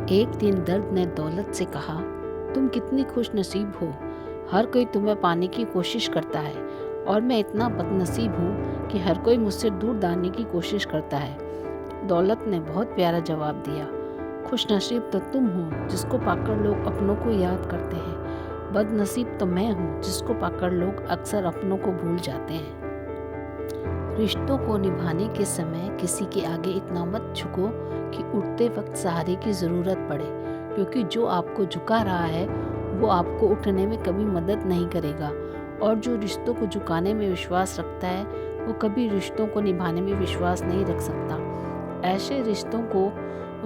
एक दिन दर्द ने दौलत से कहा, तुम कितनी खुश नसीब हो। हर कोई तुम्हें पाने की कोशिश करता है और मैं इतना बदनसीब हूँ कि हर कोई मुझसे दूर दाने की कोशिश करता है। दौलत ने बहुत प्यारा जवाब दिया, खुश नसीब तो तुम हो जिसको पाकर लोग अपनों को याद करते हैं। बदनसीब तो मैं हूँ जिसको पाकर लोग अक्सर अपनों को भूल जाते हैं। रिश्तों को निभाने के समय किसी के आगे इतना मत झुको कि उठते वक्त सहारे की ज़रूरत पड़े, क्योंकि जो आपको झुका रहा है वो आपको उठने में कभी मदद नहीं करेगा, और जो रिश्तों को झुकाने में विश्वास रखता है वो कभी रिश्तों को निभाने में विश्वास नहीं रख सकता। ऐसे रिश्तों को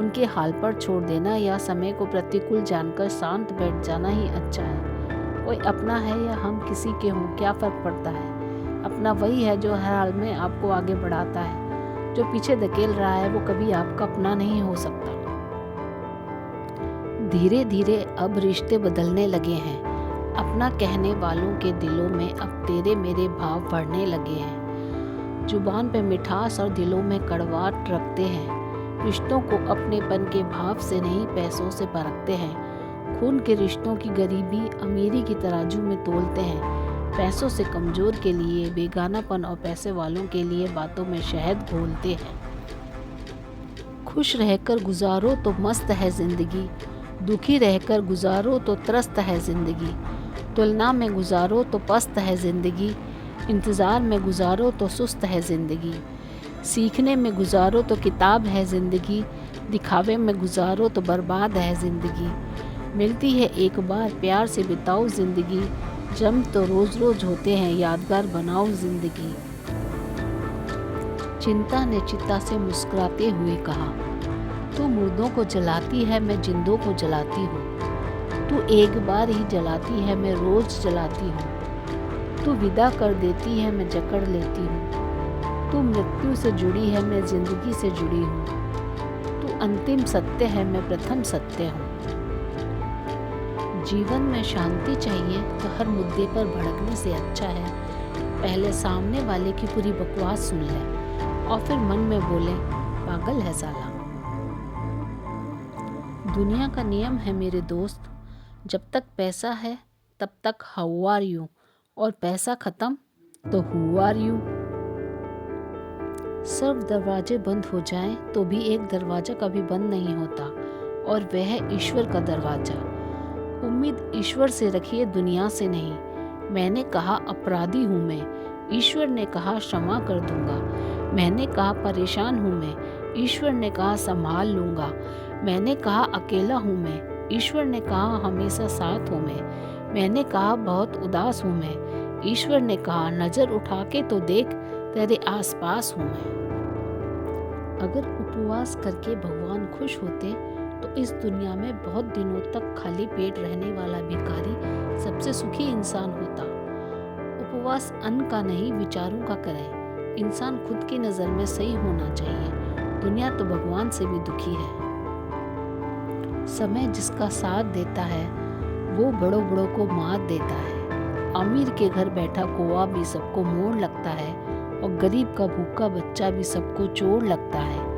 उनके हाल पर छोड़ देना या समय को प्रतिकूल जानकर शांत बैठ जाना ही अच्छा है। कोई अपना है या हम किसी के हों, क्या फ़र्क पड़ता है। अपना वही है जो हर हाल में आपको आगे बढ़ाता है। जो पीछे धकेल रहा है वो कभी आपका अपना नहीं हो सकता। धीरे धीरे अब रिश्ते बदलने लगे हैं। अपना कहने वालों के दिलों में अब तेरे मेरे भाव बढ़ने लगे हैं। जुबान पे मिठास और दिलों में कड़वाहट रखते हैं। रिश्तों को अपनेपन के भाव से नहीं पैसों से परखते हैं। खून के रिश्तों की गरीबी अमीरी की तराजू में तोलते हैं। पैसों से कमज़ोर के लिए बेगानापन और पैसे वालों के लिए बातों में शहद घोलते हैं। खुश रहकर गुजारो तो मस्त है ज़िंदगी, दुखी रहकर गुजारो तो त्रस्त है ज़िंदगी। तुलना में गुजारो तो पस्त है ज़िंदगी, इंतज़ार में गुजारो तो सुस्त है ज़िंदगी। सीखने में गुजारो तो किताब है ज़िंदगी, दिखावे में गुजारो तो बर्बाद है ज़िंदगी। मिलती है एक बार प्यार से बिताओ ज़िंदगी, जम तो रोज़ रोज़ होते हैं यादगार बनाओ ज़िंदगी। चिंता ने चिता से मुस्कुराते हुए कहा, तू मुर्दों को जलाती है मैं जिंदों को जलाती हूँ। तू एक बार ही जलाती है मैं रोज़ जलाती हूँ। तू विदा कर देती है मैं जकड़ लेती हूँ। तू मृत्यु से जुड़ी है मैं जिंदगी से जुड़ी हूँ। तू अंतिम सत्य है मैं प्रथम सत्य हूँ। जीवन में शांति चाहिए तो हर मुद्दे पर भड़कने से अच्छा है पहले सामने वाले की पूरी बकवास सुन ले और फिर मन में बोले, पागल है साला। दुनिया का नियम है मेरे दोस्त, जब तक पैसा है तब तक हाउ आर यू, और पैसा खत्म तो हु आर यू। सब दरवाजे बंद हो जाएं तो भी एक दरवाजा कभी बंद नहीं होता, और वह है ईश्वर का दरवाजा। उम्मीद ईश्वर से रखिए, दुनिया से नहीं। मैंने कहा अपराधी हूँ मैं, ईश्वर ने कहा क्षमा कर दूंगा। मैंने कहा परेशान हूँ मैं, ईश्वर ने कहा संभाल लूंगा। मैंने कहा अकेला हूँ मैं, ईश्वर ने कहा हमेशा साथ हूँ मैं। मैंने कहा बहुत उदास हूँ मैं, ईश्वर ने कहा नज़र उठा के तो देख तेरे आसपास हूँ मैं। अगर उपवास करके भगवान खुश होते तो इस दुनिया में बहुत दिनों तक खाली पेट रहने वाला भिखारी सबसे सुखी इंसान होता। उपवास अन्न का नहीं विचारों का करे। इंसान खुद की नज़र में सही होना चाहिए। दुनिया तो भगवान से भी दुखी है। समय जिसका साथ देता है वो बड़ों बड़ों को मात देता है। अमीर के घर बैठा कौवा भी सबको मोड़ लगता है, और गरीब का भूखा बच्चा भी सबको चोर लगता है।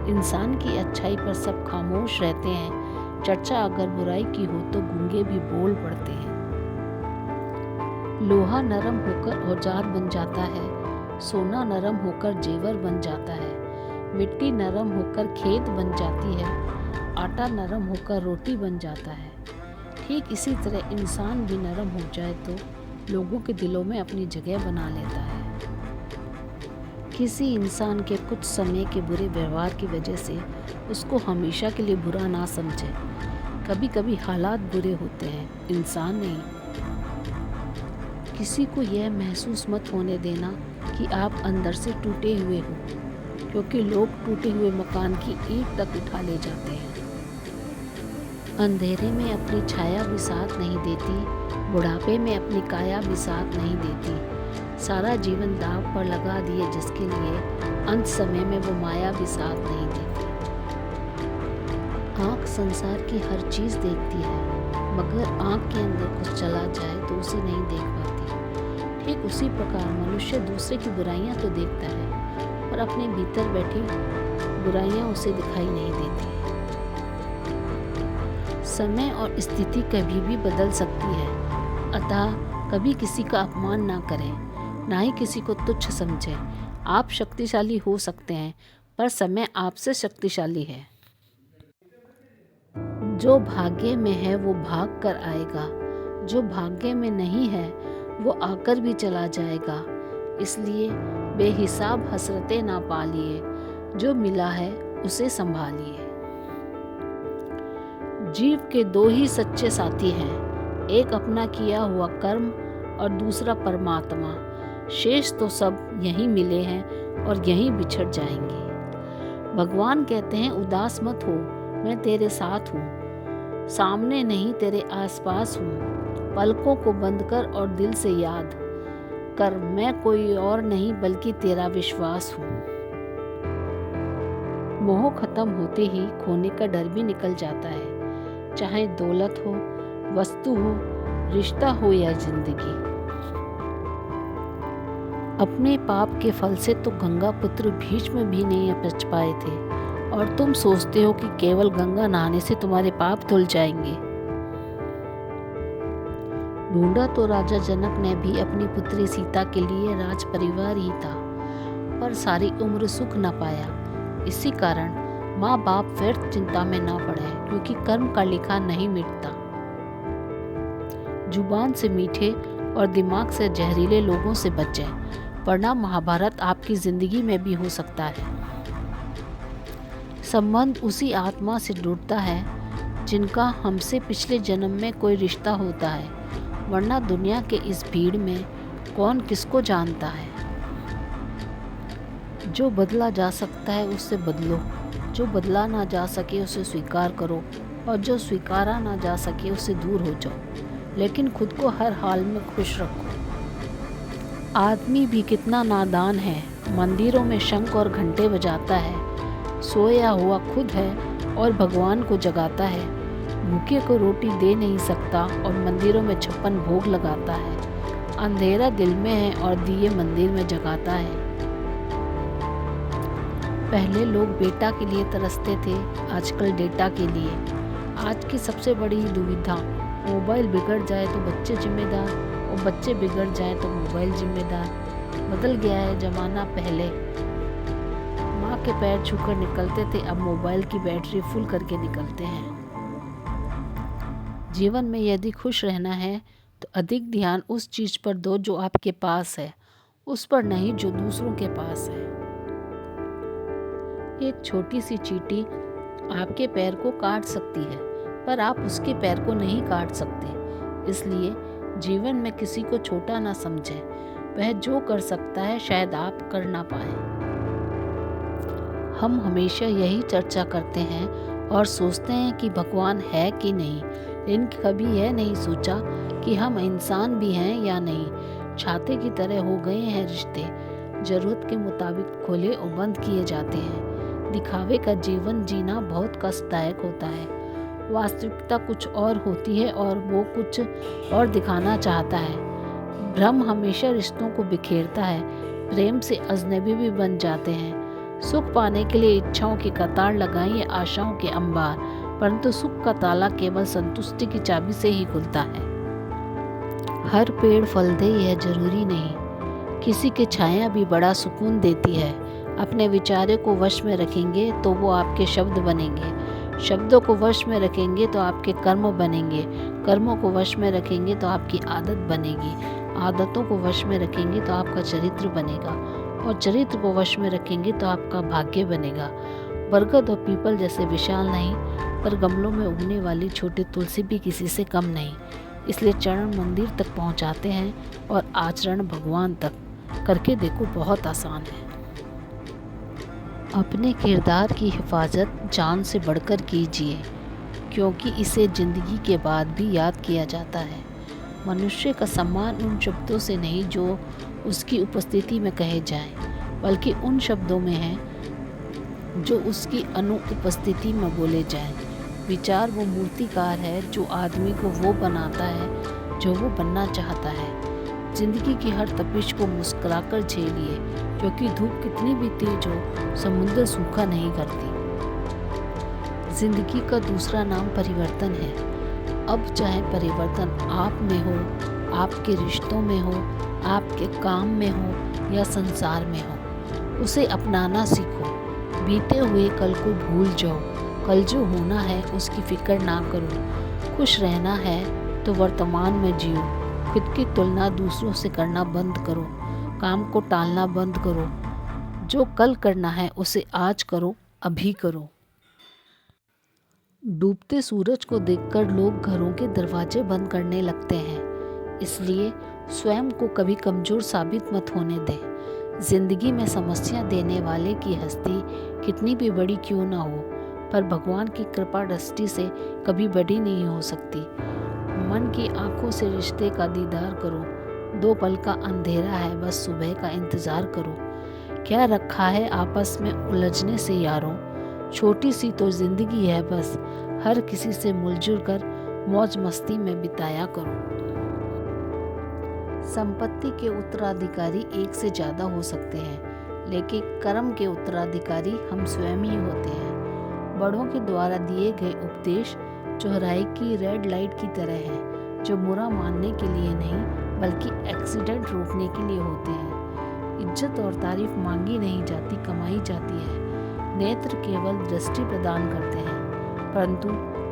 इंसान की अच्छाई पर सब खामोश रहते हैं, चर्चा अगर बुराई की हो तो गूंगे भी बोल पड़ते हैं। लोहा नरम होकर औजार बन जाता है, सोना नरम होकर जेवर बन जाता है, मिट्टी नरम होकर खेत बन जाती है, आटा नरम होकर रोटी बन जाता है। ठीक इसी तरह इंसान भी नरम हो जाए तो लोगों के दिलों में अपनी जगह बना लेता है। किसी इंसान के कुछ समय के बुरे व्यवहार की वजह से उसको हमेशा के लिए बुरा ना समझे। कभी कभी हालात बुरे होते हैं, इंसान नहीं। किसी को यह महसूस मत होने देना कि आप अंदर से टूटे हुए हो, क्योंकि लोग टूटे हुए मकान की ईंट तक उठा ले जाते हैं। अंधेरे में अपनी छाया भी साथ नहीं देती, बुढ़ापे में अपनी काया भी साथ नहीं देती। सारा जीवन दांव पर लगा दिए जिसके लिए अंत समय में वो माया भी साथ नहीं देती। आँख संसार की हर चीज़ देखती है, मगर आँख के अंदर कुछ चला जाए तो उसे नहीं देख पाती। ठीक उसी प्रकार मनुष्य दूसरे की बुराइयां तो देखता है, पर अपने भीतर बैठी बुराइयां उसे दिखाई नहीं देती। समय और स्थिति कभी भी बदल सकती है, अतः कभी किसी का अपमान ना करें, ना ही किसी को तुच्छ समझें। आप शक्तिशाली हो सकते हैं, पर समय आपसे शक्तिशाली है। जो भाग्य में है वो भाग कर आएगा, जो भाग्य में नहीं है वो आकर भी चला जाएगा। इसलिए बेहिसाब हसरतें ना पालिए, जो मिला है उसे संभालिए। जीव के दो ही सच्चे साथी हैं, एक अपना किया हुआ कर्म और दूसरा परमात्मा। शेष तो सब यहीं मिले हैं और यहीं बिछड़ जाएंगे। भगवान कहते हैं, उदास मत हो, मैं तेरे साथ हूँ, सामने नहीं तेरे आसपास हूँ। पलकों को बंद कर और दिल से याद कर, मैं कोई और नहीं बल्कि तेरा विश्वास हूँ। मोह खत्म होते ही खोने का डर भी निकल जाता है, चाहे दौलत हो, वस्तु हो, रिश्ता हो या जिंदगी। अपने पाप के फल से तो गंगा पुत्र भीष्म भी नहीं बच पाए थे, और तुम सोचते हो कि केवल गंगा नहाने से तुम्हारे पाप धुल जाएंगे। ढूंढा तो राजा जनक ने भी अपनी पुत्री सीता के लिए राज परिवार ही था, पर सारी उम्र सुख न पाया। इसी कारण माँ बाप व्यर्थ चिंता में न पड़े, क्योंकि कर्म का लेखा नहीं मिटता। जुबान से मीठे और दिमाग से जहरीले लोगों से बचें, वरना महाभारत आपकी जिंदगी में भी हो सकता है। संबंध उसी आत्मा से जुड़ता है जिनका हमसे पिछले जन्म में कोई रिश्ता होता है, वरना दुनिया के इस भीड़ में कौन किसको जानता है। जो बदला जा सकता है उससे बदलो, जो बदला ना जा सके उसे स्वीकार करो, और जो स्वीकारा ना जा सके उससे दूर हो जाओ, लेकिन खुद को हर हाल में खुश रखो। आदमी भी कितना नादान है, मंदिरों में शंख और घंटे बजाता है, सोया हुआ खुद है और भगवान को जगाता है। भूखे को रोटी दे नहीं सकता और मंदिरों में 56 भोग लगाता है। अंधेरा दिल में है और दिए मंदिर में जगाता है। पहले लोग बेटा के लिए तरसते थे, आजकल डेटा के लिए। आज की सबसे बड़ी दुविधा, मोबाइल बिगड़ जाए तो बच्चे जिम्मेदार, और बच्चे बिगड़ जाए तो मोबाइल जिम्मेदार। बदल गया है जमाना। पहले माँ के पैर छूकर निकलते थे, अब मोबाइल की बैटरी फुल करके निकलते हैं। जीवन में यदि खुश रहना है तो अधिक ध्यान उस चीज पर दो जो आपके पास है, उस पर नहीं जो दूसरों के पास है। एक छोटी सी चींटी आपके पैर को काट सकती है, पर आप उसके पैर को नहीं काट सकते। इसलिए जीवन में किसी को छोटा ना समझें। वह जो कर सकता है शायद आप कर ना पाए। हम हमेशा यही चर्चा करते हैं और सोचते हैं कि भगवान है कि नहीं, लेकिन कभी यह नहीं सोचा कि हम इंसान भी हैं या नहीं। छाते की तरह हो गए हैं रिश्ते, जरूरत के मुताबिक खोले और बंद किए जाते हैं। दिखावे का जीवन जीना बहुत कष्टदायक होता है। वास्तविकता कुछ और होती है और वो कुछ और दिखाना चाहता है। भ्रम हमेशा रिश्तों को बिखेरता है। प्रेम से अजनबी भी बन जाते हैं। सुख पाने के लिए इच्छाओं की कतार लगाइए, आशाओं के अंबार, परंतु सुख का ताला केवल संतुष्टि की चाबी से ही खुलता है। हर पेड़ फल दे यह जरूरी नहीं। किसी की छाया भी बड़ा सुकून देती है। अपने विचारों को वश में रखेंगे तो वो आपके शब्द बनेंगे। शब्दों को वश में रखेंगे तो आपके कर्म बनेंगे। कर्मों को वश में रखेंगे तो आपकी आदत बनेगी। आदतों को वश में रखेंगे तो आपका चरित्र बनेगा, और चरित्र को वश में रखेंगे तो आपका भाग्य बनेगा। बरगद और पीपल जैसे विशाल नहीं, पर गमलों में उगने वाली छोटी तुलसी भी किसी से कम नहीं। इसलिए चरण मंदिर तक पहुंचाते हैं और आचरण भगवान तक। करके देखो, बहुत आसान है। अपने किरदार की हिफाजत जान से बढ़कर कीजिए, क्योंकि इसे जिंदगी के बाद भी याद किया जाता है। मनुष्य का सम्मान उन शब्दों से नहीं जो उसकी उपस्थिति में कहे जाएं, बल्कि उन शब्दों में है जो उसकी अनुपस्थिति में बोले जाएं। विचार वो मूर्तिकार है जो आदमी को वो बनाता है जो वो बनना चाहता है। जिंदगी की हर तपिश को मुस्कुराकर झेलिए, क्योंकि धूप कितनी भी तेज हो, समुद्र सूखा नहीं करती। जिंदगी का दूसरा नाम परिवर्तन है। अब चाहे परिवर्तन आप में हो, आपके रिश्तों में हो, आपके काम में हो या संसार में हो, उसे अपनाना सीखो। बीते हुए कल को भूल जाओ। कल जो होना है उसकी फिक्र ना करो। खुश रहना है तो वर्तमान में जियो। खुद की तुलना दूसरों से करना बंद करो। काम को टालना बंद करो। जो कल करना है उसे आज करो, अभी करो। डूबते सूरज को देखकर लोग घरों के दरवाजे बंद करने लगते हैं। इसलिए स्वयं को कभी कमजोर साबित मत होने दें। जिंदगी में समस्या देने वाले की हस्ती कितनी भी बड़ी क्यों ना हो, पर भगवान की कृपा दृष्टि से कभी बड़ी नहीं हो सकती। मन की आंखों से रिश्ते का दीदार करो। 2 पल का अंधेरा है, बस सुबह का इंतजार करो। क्या रखा है आपस में उलझने से यारों, छोटी सी तो जिंदगी है बस, हर किसी से मिलजुल कर मौज मस्ती में बिताया करो। संपत्ति के उत्तराधिकारी एक से ज़्यादा हो सकते हैं, लेकिन कर्म के उत्तराधिकारी हम स्वयं ही होते हैं। बड़ों के द्वारा दिए गए उपदेश चौराहे की रेड लाइट की तरह हैं, जो बुरा मानने के लिए नहीं बल्कि एक्सीडेंट रोकने के लिए होते हैं। इज्जत और तारीफ मांगी नहीं जाती, कमाई जाती है। नेत्र केवल दृष्टि प्रदान करते हैं, परंतु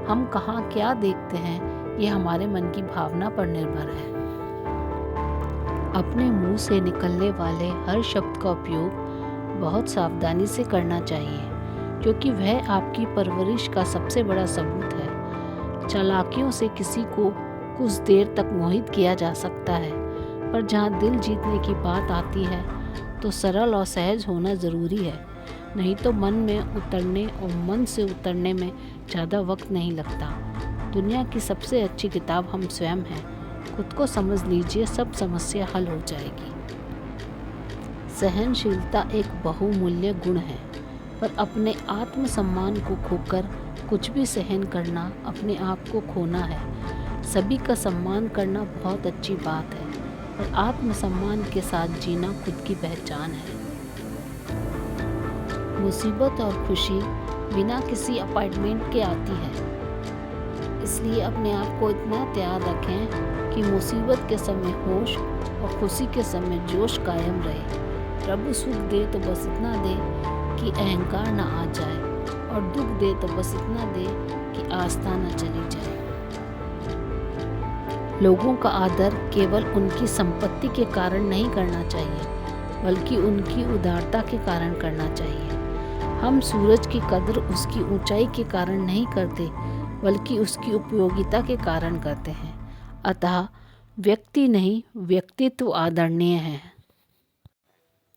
हम कहाँ क्या देखते हैं ये हमारे मन की भावना पर निर्भर है। अपने मुंह से निकलने वाले हर शब्द का उपयोग बहुत सावधानी से करना चाहिए, क्योंकि वह आपकी परवरिश का सबसे बड़ा सबूत है। चालाकियों से किसी को कुछ देर तक मोहित किया जा सकता है, पर जहाँ दिल जीतने की बात आती है तो सरल और सहज होना ज़रूरी है। नहीं तो मन में उतरने और मन से उतरने में ज़्यादा वक्त नहीं लगता। दुनिया की सबसे अच्छी किताब हम स्वयं हैं। खुद को समझ लीजिए, सब समस्या हल हो जाएगी। सहनशीलता एक बहुमूल्य गुण है, पर अपने आत्मसम्मान को खोकर कुछ भी सहन करना अपने आप को खोना है। सभी का सम्मान करना बहुत अच्छी बात है, पर आत्मसम्मान के साथ जीना खुद की पहचान है। मुसीबत और खुशी बिना किसी अपॉइंटमेंट के आती है, इसलिए अपने आप को इतना तैयार रखें कि मुसीबत के समय होश और खुशी के समय जोश कायम रहे। प्रभु सुख दे तो बस इतना दे कि अहंकार ना आ जाए, और दुख दे तो बस इतना दे कि आस्था न चली जाए। लोगों का आदर केवल उनकी संपत्ति के कारण नहीं करना चाहिए, बल्कि उनकी उदारता के कारण करना चाहिए। हम सूरज की कदर उसकी ऊंचाई के कारण नहीं करते, बल्कि उसकी उपयोगिता के कारण करते हैं। अतः व्यक्ति नहीं, व्यक्तित्व आदरणीय है।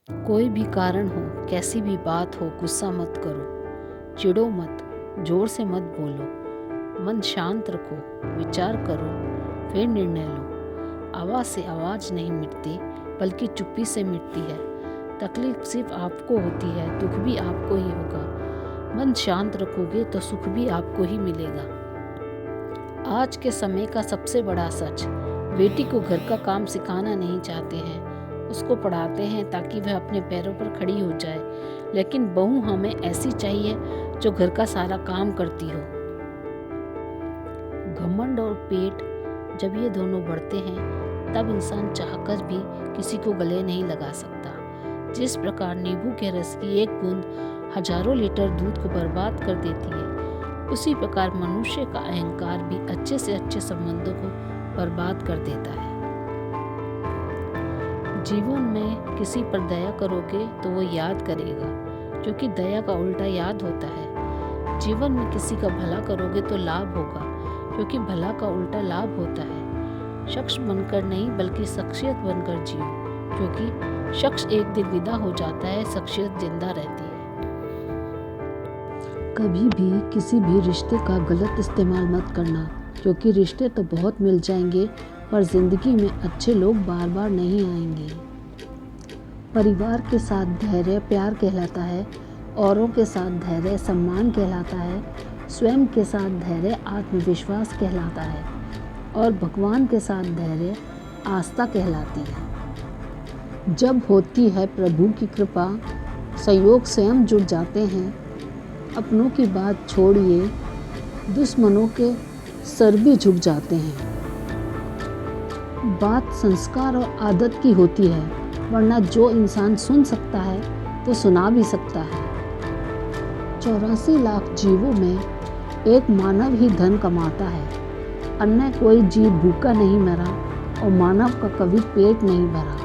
कोई भी कारण हो, कैसी भी बात हो, गुस्सा मत करो, चिढ़ो मत, जोर से मत बोलो, मन शांत रखो, विचार करो, फिर निर्णय लो। आवाज़ से आवाज़ नहीं मिटती, बल्कि चुप्पी से मिटती है। तकलीफ सिर्फ आपको होती है, दुख भी आपको ही होगा। मन शांत रखोगे तो सुख भी आपको ही मिलेगा। आज के समय का सबसे बड़ा सच, बेटी को घर का काम सिखाना नहीं चाहते हैं, उसको पढ़ाते हैं ताकि वह अपने पैरों पर खड़ी हो जाए, लेकिन बहू हमें ऐसी चाहिए जो घर का सारा काम करती हो। घमंड और पेट जब ये दोनों बढ़ते हैं, तब इंसान चाहकर भी किसी को गले नहीं लगा सकता। जिस प्रकार नींबू के रस की एक बूंद हजारों लीटर दूध को बर्बाद कर देती है, उसी प्रकार मनुष्य का अहंकार भी अच्छे से अच्छे संबंधों को बर्बाद कर देता है। जीवन में किसी पर दया करोगे तो वो याद करेगा, क्योंकि दया का उल्टा याद होता है। जीवन में किसी का भला करोगे तो लाभ होगा, क्योंकि भला का उल्टा लाभ होता है। शख्स बनकर नहीं बल्कि शख्सियत बनकर जियो, क्योंकि शख्स एक दिन विदा हो जाता है, शख्सियत जिंदा रहती है। कभी भी किसी भी रिश्ते का गलत इस्तेमाल मत करना, क्योंकि रिश्ते तो बहुत मिल जाएंगे, पर जिंदगी में अच्छे लोग बार बार नहीं आएंगे। परिवार के साथ धैर्य प्यार कहलाता है, औरों के साथ धैर्य सम्मान कहलाता है, स्वयं के साथ धैर्य आत्मविश्वास कहलाता है, और भगवान के साथ धैर्य आस्था कहलाती है। जब होती है प्रभु की कृपा, संयोग स्वयं जुड़ जाते हैं, अपनों की बात छोड़िए, दुश्मनों के सर भी झुक जाते हैं। बात संस्कार और आदत की होती है, वरना जो इंसान सुन सकता है वो सुना भी सकता है। 84 लाख जीवों में एक मानव ही धन कमाता है, अन्य कोई जीव भूखा नहीं मरा और मानव का कभी पेट नहीं भरा।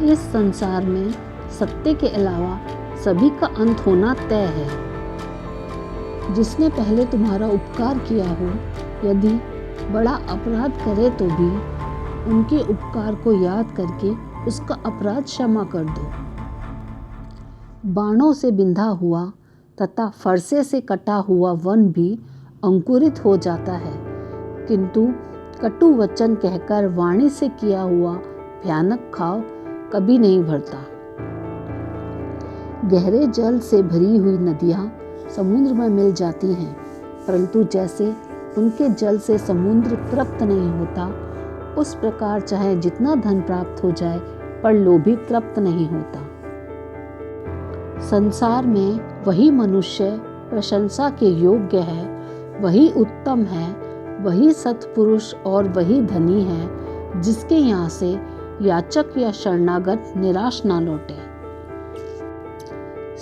इस संसार में सत्य के अलावा सभी का अंत होना तय है। जिसने पहले तुम्हारा उपकार किया हो, यदि बड़ा अपराध करे तो भी उनके उपकार को याद करके उसका अपराध क्षमा कर दो। बाणों से बिंधा हुआ तथा फरसे से कटा हुआ वन भी अंकुरित हो जाता है, किंतु कटु वचन कहकर वाणी से किया हुआ भयानक घाव कभी नहीं भरता। गहरे जल से भरी हुई नदियाँ समुद्र में मिल जाती हैं, परंतु जैसे उनके जल से समुद्र तृप्त नहीं होता, उस प्रकार चाहे जितना धन प्राप्त हो जाए पर लोभी तृप्त नहीं होता। संसार में वही मनुष्य प्रशंसा के योग्य है, वही उत्तम है, वही सत्पुरुष और वही धनी है, जिसके यहाँ से याचक या शरणागत निराश ना लौटे।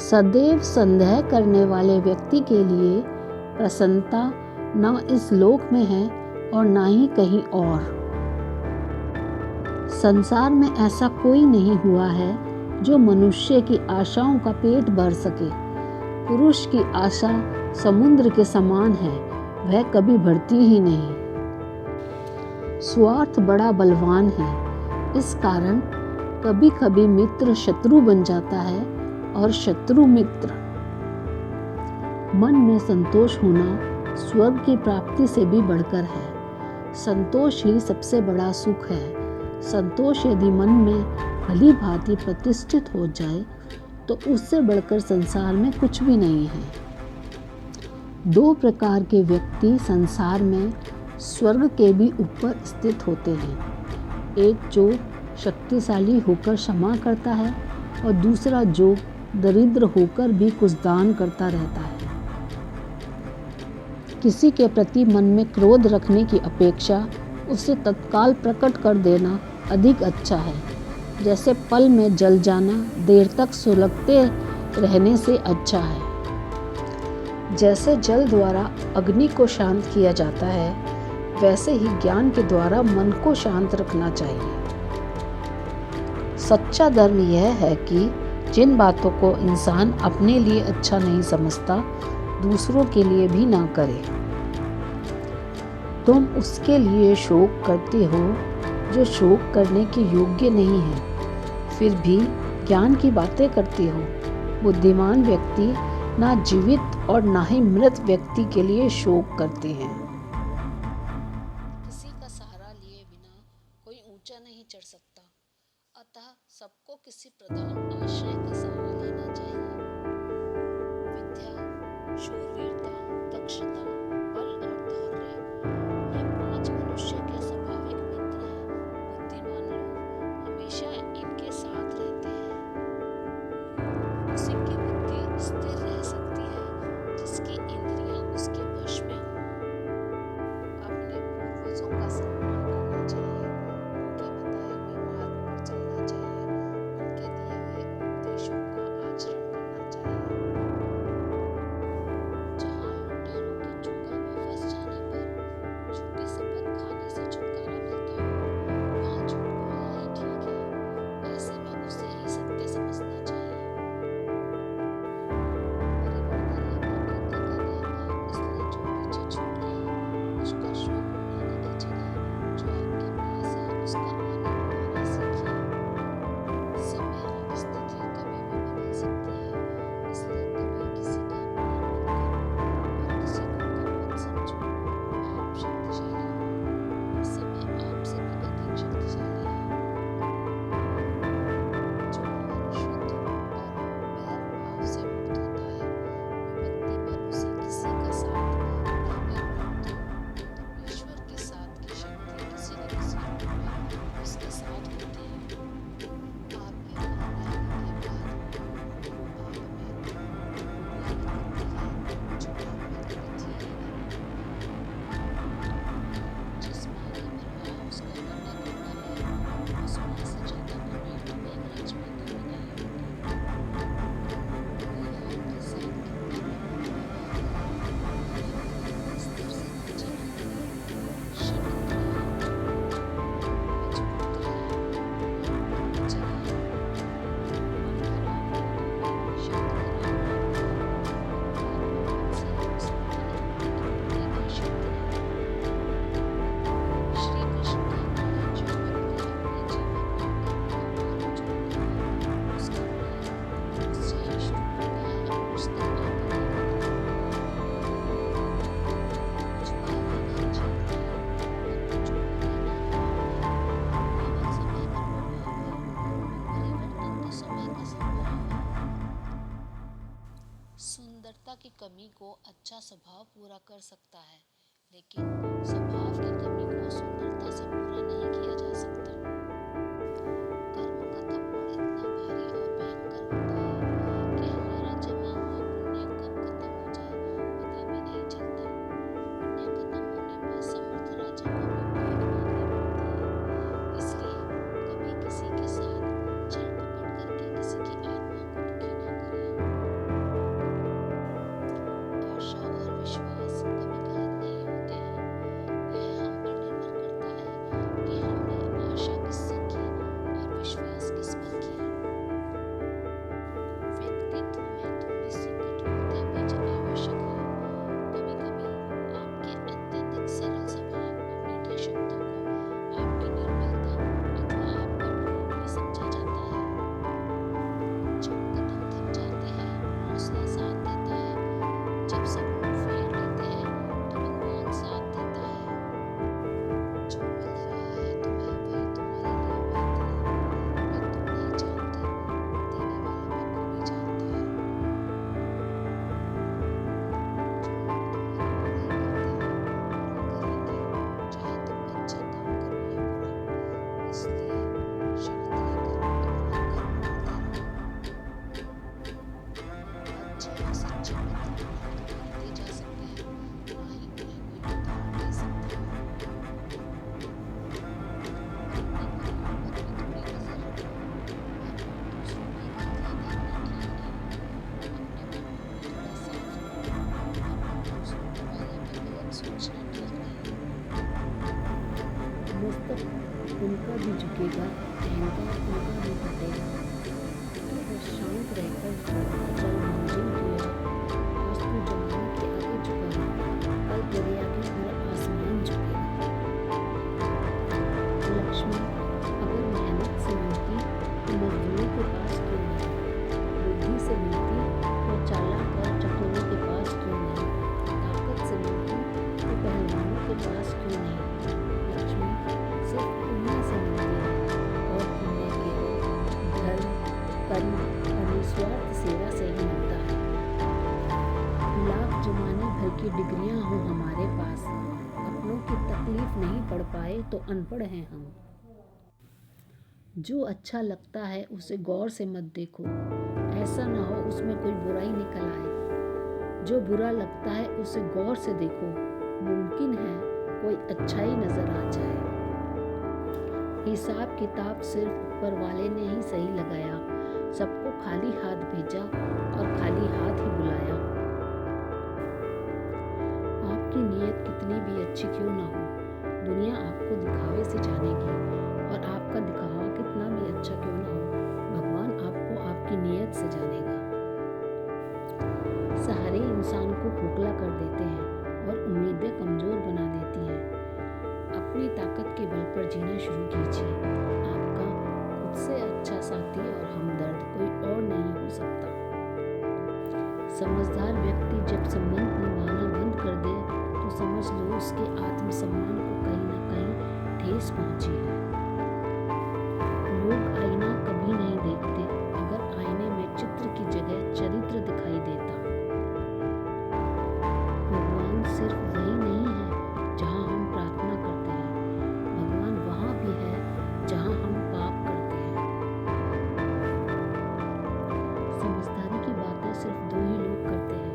सदैव संदेह करने वाले व्यक्ति के लिए प्रसन्नता न इस लोक में है और न ही कहीं और। संसार में ऐसा कोई नहीं हुआ है जो मनुष्य की आशाओं का पेट भर सके। पुरुष की आशा समुद्र के समान है, वह कभी भरती ही नहीं। स्वार्थ बड़ा बलवान है, इस कारण कभी कभी मित्र शत्रु बन जाता है और शत्रु मित्र। मन में संतोष होना स्वर्ग की प्राप्ति से भी बढ़कर है। संतोष ही सबसे बड़ा सुख है। संतोष यदि मन में भली भांति प्रतिष्ठित हो जाए तो उससे बढ़कर संसार में कुछ भी नहीं है। दो प्रकार के व्यक्ति संसार में स्वर्ग के भी ऊपर स्थित होते हैं। एक जो शक्तिशाली होकर क्षमा करता है और दूसरा जो दरिद्र होकर भी कुछ दान करता रहता है। किसी के प्रति मन में क्रोध रखने की अपेक्षा उसे तत्काल प्रकट कर देना अधिक अच्छा है। जैसे पल में जल जाना देर तक सुलगते रहने से अच्छा है। जैसे जल द्वारा अग्नि को शांत किया जाता है, वैसे ही ज्ञान के द्वारा मन को शांत रखना चाहिए। सच्चा धर्म यह है कि जिन बातों को इंसान अपने लिए अच्छा नहीं समझता, दूसरों के लिए भी ना करे। तुम उसके लिए शोक करते हो जो शोक करने के योग्य नहीं है, फिर भी ज्ञान की बातें करते हो। बुद्धिमान व्यक्ति ना जीवित और ना ही मृत व्यक्ति के लिए शोक करते हैं। किसी का सहारा लिए बिना कोई ऊंचा नहीं चढ़ सकता, अतः सबको किसी प्रधान आश्रय का सहारा लेना चाहिए। विद्या, शूरवीरता, दक्षता, बल और धैर्य, ये 5 मनुष्य के स्वाभाविक मित्र हैं। बुद्धिमान लोग हमेशा इनके साथ रहते हैं। उसी की बुद्धि स्थिर रह सकती है जिसकी इंद्रियां उसके वश में हो। अपने पूर्वजों का सम्मान करना चाहिए, उनके बताए हुए मार्ग पर चलना चाहिए, उनके दिए हुए उपदेशों कमी को अच्छा स्वभाव पूरा कर सकता है, लेकिन स्वभाव की कमी को सुंदरता से पूरा नहीं किया जा सकता। कर्म का थप्पड़ इतना भारी और भयंकर होता है कि हमारा जमा हुआ पुण्य कब खत्म हो जाए पता भी नहीं चलता। पुण्य खत्म होने पर समर्थ राजा को भी भीख मांगनी पड़ती है। इसलिए कभी किसी के साथ छल कपट करके किसी की आत्मा को दुखी ना करें। आशा और विश्वास कभी गलत नहीं होते हैं। यह हम पर निर्भर करता है कि हमने आशा किससे की और विश्वास किस पर किया। व्यक्तित्व में थोड़ी सी कठोरता भी आवश्यक है। कभी कभी आपके अत्यधिक सरल स्वभाव और मीठे शब्दों को आपकी निर्बलता अथवा आपका ढोंग भी समझा जाता है। जब कदम थक जाते हैं, हौसला साथ देता है। जब सब मुंह फेर लेते हैं तो भगवान साथ देता है। जो मिल रहा है तुम्हें वही तुम्हारे लिए बेहतर है। ये तुम नहीं जानते, देने वाला बखूबी जानता है। जो लोग तुम्हारी बुराई करते हैं वो करेंगे, चाहे तुम अच्छा काम करो या बुरा। इसलिए शांत रहकर अपना कर्म करते रहो। अच्छे और सच्चे मित्र ना तो खरीदे जा सकते हैं, ना ही उन्हें कोई उधार दे सकता है। अपनी कमियों पर भी थोड़ी नजर रखो। दूसरों की गलतियां देखना ठीक नहीं। अपने मन को भी थोड़ा साफ रखो, वरना दूसरों के बारे में गलत सोचना ठीक नहीं। मस्तक उनका भी झुकेगा, अहंकार उनका भी घटेगा। तो बस शांत रहकर चल मंजिल की ओर। आज तू जमाने के आगे झुका है, कल तेरे आगे पूरा आसमान झुकेगा। लक्ष्मी अगर मेहनत से मिलती तो मजदूरों के पास क्यों नहीं, बुद्धि से मिलती तो चालाक और चतुरों के पास क्यों नहीं, ताकत से मिलती तो पहलवानों के पास क्यों नहीं। लक्ष्मी सिर्फ पुण्य से मिलती है, और पुण्य केवल धर्म, कर्म और निस्वार्थ सेवा से ही मिलता है। लाख जमाने भर की डिग्रियां हो हमारे पास, अपनों की तकलीफ नहीं पढ़ पाए तो अनपढ़ हैं हम। जो अच्छा लगता है उसे गौर से मत देखो, ऐसा ना हो उसमें कोई बुराई निकल आए। जो बुरा लगता है उसे गौर से देखो, मुमकिन है कोई अच्छाई नजर आ जाए। हिसाब किताब सिर्फ ऊपर वाले ने ही सही लगाया, सबको खाली हाथ भेजा और खाली हाथ ही बुलाया। आपकी नीयत कितनी भी अच्छी क्यों ना हो, दुनिया आपको दिखावे से जानेगी, और आपका दिखावा कितना भी अच्छा क्यों ना हो, भगवान आपको आपकी नीयत से जानेगा। सहारे इंसान को खोखला कर देते हैं और उम्मीदें कमजोर बना देती हैं। अपनी ताकत के बल पर जीना शुरू कीजिए। आपका खुद से अच्छा साथी और हमदर्द कोई और नहीं हो सकता। समझदार व्यक्ति जब संबंध निभाना बंद कर दे तो समझ लो उसके आत्मसम्मान को कहीं ना कहीं ठेस पहुंची है। लोग आईना कभी नहीं देखते अगर आईने में चित्र की जगह चरित्र दिखाई देता। भगवान सिर्फ वही नहीं है जहाँ हम प्रार्थना करते हैं, भगवान वहाँ भी है जहाँ हम पाप करते हैं। समझदारी की बातें सिर्फ दो ही लोग करते हैं,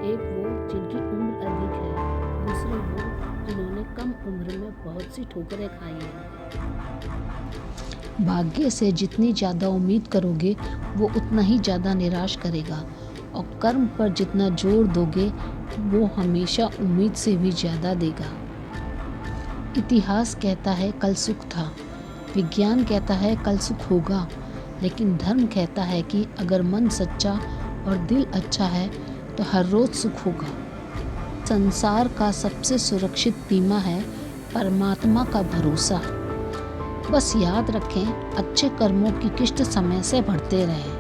एक वो जिनकी उम्र अधिक है, दूसरे वो जिन्होंने कम उम्र में बहुत सी ठोकरें खाई हैं। भाग्य से जितनी ज़्यादा उम्मीद करोगे वो उतना ही ज़्यादा निराश करेगा, और कर्म पर जितना जोर दोगे वो हमेशा उम्मीद से भी ज़्यादा देगा। इतिहास कहता है कल सुख था, विज्ञान कहता है कल सुख होगा, लेकिन धर्म कहता है कि अगर मन सच्चा और दिल अच्छा है तो हर रोज़ सुख होगा। संसार का सबसे सुरक्षित बीमा है परमात्मा का भरोसा। बस याद रखें, अच्छे कर्मों की किश्त समय से भरते रहें।